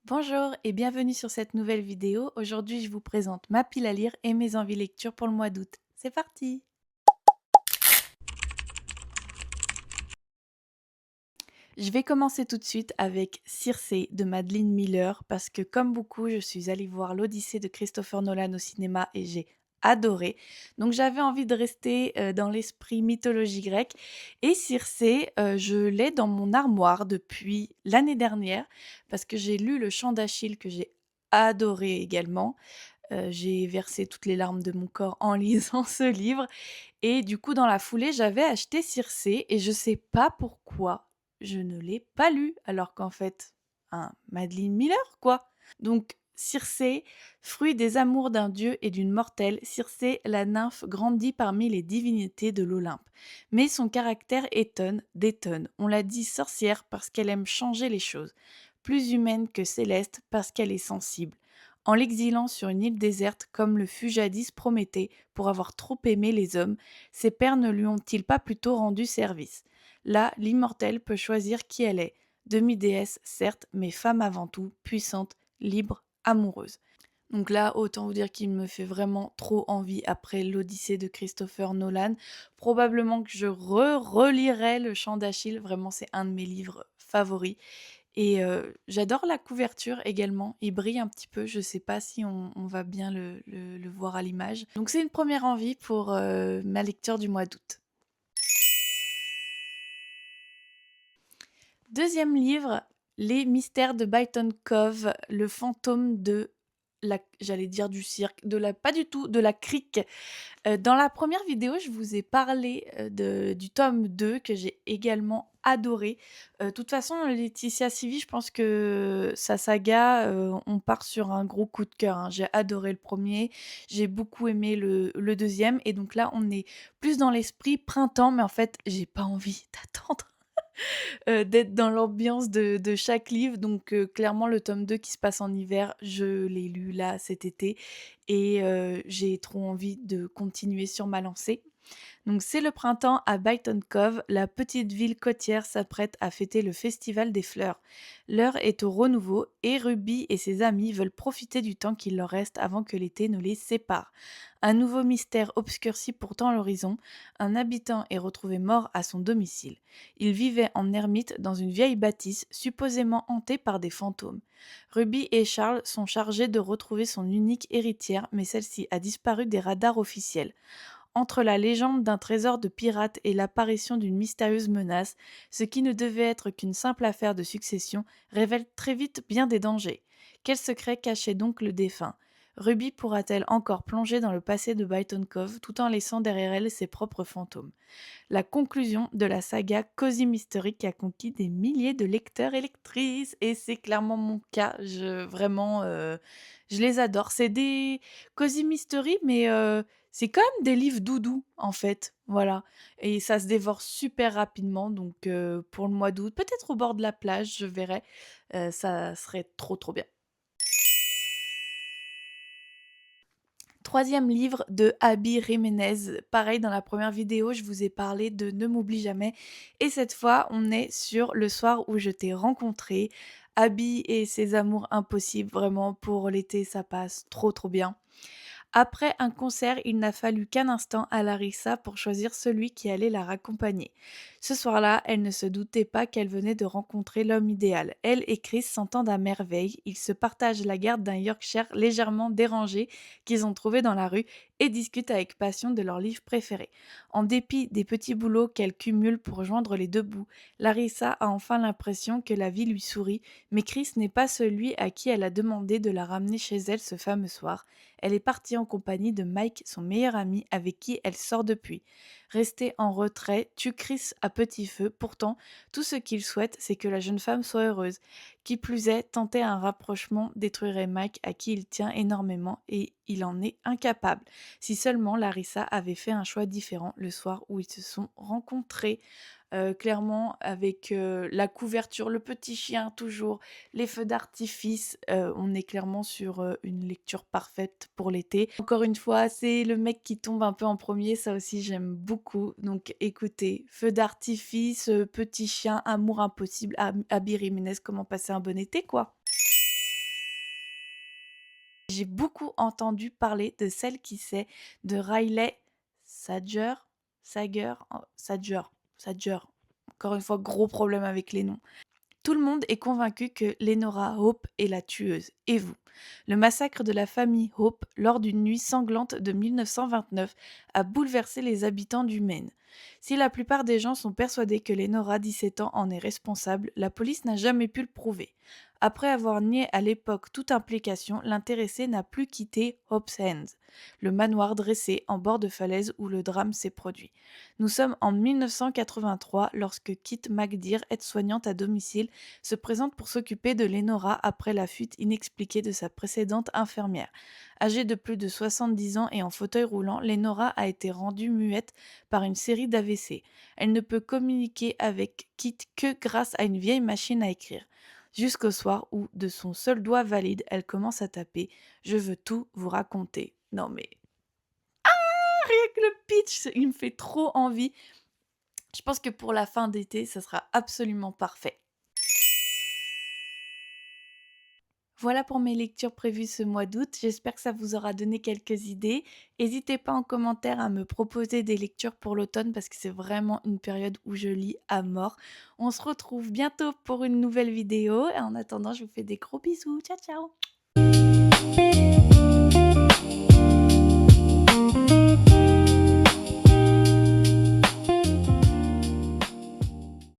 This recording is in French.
Bonjour et bienvenue sur cette nouvelle vidéo. Aujourd'hui, je vous présente ma pile à lire et mes envies lecture pour le mois d'août. C'est parti! Je vais commencer tout de suite avec Circé de Madeline Miller parce que comme beaucoup, je suis allée voir l'Odyssée de Christopher Nolan au cinéma et j'ai adoré. Donc j'avais envie de rester dans l'esprit mythologie grecque et Circé, je l'ai dans mon armoire depuis l'année dernière parce que j'ai lu Le Chant d'Achille que j'ai adoré également. J'ai versé toutes les larmes de mon corps en lisant ce livre et du coup, dans la foulée, j'avais acheté Circé et je sais pas pourquoi je ne l'ai pas lu, alors qu'en fait, Madeline Miller, quoi. Donc Circé, fruit des amours d'un dieu et d'une mortelle, Circé, la nymphe, grandit parmi les divinités de l'Olympe. Mais son caractère détonne. On l'a dit sorcière parce qu'elle aime changer les choses, plus humaine que céleste parce qu'elle est sensible. En l'exilant sur une île déserte comme le fut jadis Prométhée pour avoir trop aimé les hommes, ses pères ne lui ont-ils pas plutôt rendu service? Là, l'immortelle peut choisir qui elle est. Demi-déesse, certes, mais femme avant tout, puissante, libre, amoureuse. Donc là, autant vous dire qu'il me fait vraiment trop envie après l'Odyssée de Christopher Nolan. Probablement que je relirai Le Chant d'Achille. Vraiment, c'est un de mes livres favoris. Et j'adore la couverture également. Il brille un petit peu. Je sais pas si on va bien le voir à l'image. Donc c'est une première envie pour ma lecture du mois d'août. Deuxième livre, Les mystères de Byton Cove, le fantôme de la, j'allais dire du cirque, pas du tout, de la crique. Dans la première vidéo, je vous ai parlé du tome 2 que j'ai également adoré. De toute façon, Laetitia Sivi, je pense que sa saga, on part sur un gros coup de cœur, hein. J'ai adoré le premier, j'ai beaucoup aimé le deuxième, et donc là, on est plus dans l'esprit printemps, mais en fait, j'ai pas envie d'attendre d'être dans l'ambiance de chaque livre. Donc clairement, le tome 2 qui se passe en hiver, je l'ai lu là cet été et j'ai trop envie de continuer sur ma lancée. Donc c'est le printemps à Byton Cove, la petite ville côtière s'apprête à fêter le festival des fleurs. L'heure est au renouveau et Ruby et ses amis veulent profiter du temps qu'il leur reste avant que l'été ne les sépare. Un nouveau mystère obscurcit pourtant l'horizon, un habitant est retrouvé mort à son domicile. Il vivait en ermite dans une vieille bâtisse supposément hantée par des fantômes. Ruby et Charles sont chargés de retrouver son unique héritière, mais celle-ci a disparu des radars officiels. Entre la légende d'un trésor de pirates et l'apparition d'une mystérieuse menace, ce qui ne devait être qu'une simple affaire de succession révèle très vite bien des dangers. Quel secret cachait donc le défunt? Ruby pourra-t-elle encore plonger dans le passé de Byton Cove tout en laissant derrière elle ses propres fantômes? La conclusion de la saga Cozy Mystery qui a conquis des milliers de lecteurs et lectrices, et c'est clairement mon cas. Vraiment, je les adore. C'est des Cozy Mystery, mais c'est quand même des livres doudous, en fait. Voilà. Et ça se dévore super rapidement. Donc, pour le mois d'août, peut-être au bord de la plage, je verrai. Ça serait trop, trop bien. Troisième livre de Abby Jiménez. Pareil, dans la première vidéo, je vous ai parlé de Ne m'oublie jamais. Et cette fois, on est sur le soir où je t'ai rencontré. Abby et ses amours impossibles, vraiment, pour l'été, ça passe trop, trop bien. Après un concert, il n'a fallu qu'un instant à Larissa pour choisir celui qui allait la raccompagner. Ce soir-là, elle ne se doutait pas qu'elle venait de rencontrer l'homme idéal. Elle et Chris s'entendent à merveille. Ils se partagent la garde d'un Yorkshire légèrement dérangé qu'ils ont trouvé dans la rue et discutent avec passion de leur livre préféré. En dépit des petits boulots qu'elle cumule pour joindre les deux bouts, Larissa a enfin l'impression que la vie lui sourit, mais Chris n'est pas celui à qui elle a demandé de la ramener chez elle ce fameux soir. Elle est partie en compagnie de Mike, son meilleur ami, avec qui elle sort depuis. Rester en retrait tue Chris à petit feu, pourtant, tout ce qu'il souhaite, c'est que la jeune femme soit heureuse. Qui plus est, tenter un rapprochement détruirait Mike, à qui il tient énormément, et il en est incapable. Si seulement Larissa avait fait un choix différent le soir où ils se sont rencontrés. Clairement avec, la couverture, le petit chien toujours, les feux d'artifice, on est clairement sur, une lecture parfaite pour l'été. Encore une fois, c'est le mec qui tombe un peu en premier, ça aussi j'aime beaucoup. Donc écoutez, feux d'artifice, petit chien, amour impossible, Abby Jiménez, comment passer un bon été quoi. j'ai beaucoup entendu parler de celle qui sait, de Riley Sager, Sager. Encore une fois, gros problème avec les noms. Tout le monde est convaincu que Lenora Hope est la tueuse. Et vous? Le massacre de la famille Hope lors d'une nuit sanglante de 1929 a bouleversé les habitants du Maine. Si la plupart des gens sont persuadés que Lenora, 17 ans, en est responsable, la police n'a jamais pu le prouver. Après avoir nié à l'époque toute implication, l'intéressé n'a plus quitté Hope's End, le manoir dressé en bord de falaise où le drame s'est produit. Nous sommes en 1983 lorsque Kit McDear, aide-soignante à domicile, se présente pour s'occuper de Lenora après la fuite inexpliquée de sa précédente infirmière. Âgée de plus de 70 ans et en fauteuil roulant, Lenora a été rendue muette par une série d'AVC. Elle ne peut communiquer avec Kit que grâce à une vieille machine à écrire. Jusqu'au soir où, de son seul doigt valide, elle commence à taper « Je veux tout vous raconter ». Non mais, rien que le pitch, il me fait trop envie. Je pense que pour la fin d'été, ça sera absolument parfait. Voilà pour mes lectures prévues ce mois d'août. J'espère que ça vous aura donné quelques idées. N'hésitez pas en commentaire à me proposer des lectures pour l'automne parce que c'est vraiment une période où je lis à mort. On se retrouve bientôt pour une nouvelle vidéo et en attendant, je vous fais des gros bisous. Ciao ciao!